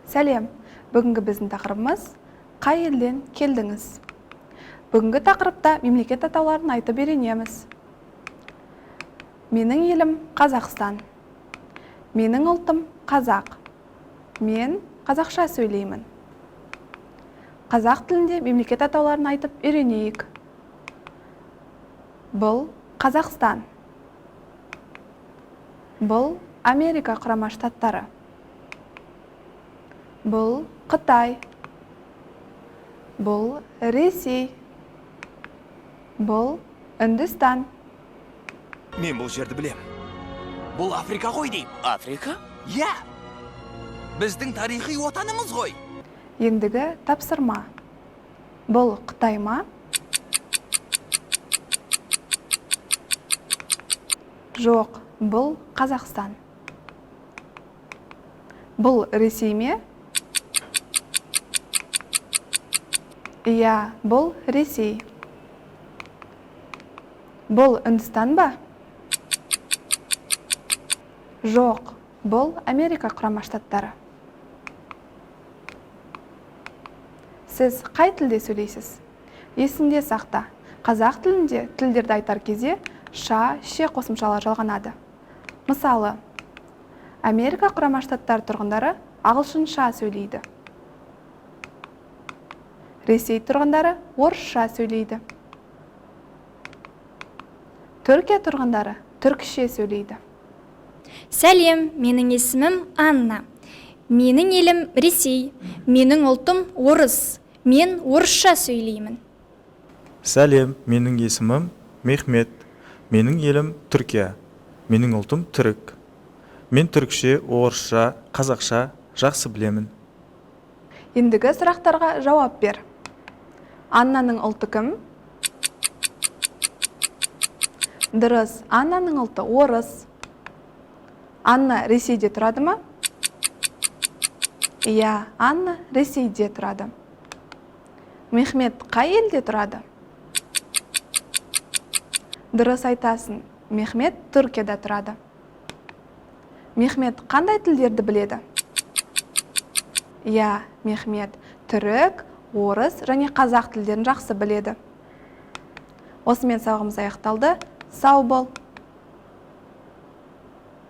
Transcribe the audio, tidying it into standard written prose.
Сәлем, бүгінгі біздің тақырыбымыз қай елден келдіңіз? Бүгінгі тақырыпта мемлекет атауларын айтып үйренеміз. Менің елім Қазақстан. Менің ұлтым қазақ. Мен қазақша сөйлеймін. Қазақ тілінде мемлекет атауларын айтып үйренейік. Бұл Қазақстан. Бұл Америка Құрама Штаттары. Бұл Қытай. Бұл Ресей. Бұл Үндістан. Мен бұл жерді білем. Бұл Африка ғой дейм. Африка? Я! Біздің тарихи отанымыз ғой. Ендігі тапсырма. Бұл Қытай ма? Жоқ, бұл Қазақстан. Бұл Ресей ме? Иә, бұл Ресей. Бұл Үндістан ба? Жоқ, бұл Америка Құрама Штаттары. Сіз қай тілде сөйлейсіз? Есіңде сақта. Қазақ тілінде тілдерді айтар кезде ша, ше қосымшалар жалғанады. Мысалы, Америка Құрама Штаттары тұрғындары ағылшынша сөйлейді. Ресей тұрғындары орысша сөйлейді. Түркия тұрғындары түркше сөйлейді. Сәлем, менің есімім Анна. Менің елім Ресей. Менің ұлтым орыс. Мен орысша сөйлеймін. Сәлем, менің есімім Мехмет. Менің елім Түркия. Менің ұлтым түрік. Мен түркше, орысша, қазақша жақсы білемін. Ендігі сұрақтарға жауап бер. Аннаның ұлты кім? Дұрыс, Аннаның ұлты орыс. Анна Ресейде тұрады ма? Иә, Анна Ресейде тұрады. Мехмет қай елде тұрады? Дұрыс айтасың, Мехмет Түркияда тұрады. Мехмет қандай тілдерді біледі? Иә, Мехмет түрік, орыс және қазақ тілдерін жақсы біледі. Осымен сабағымыз аяқталды. Сау бол!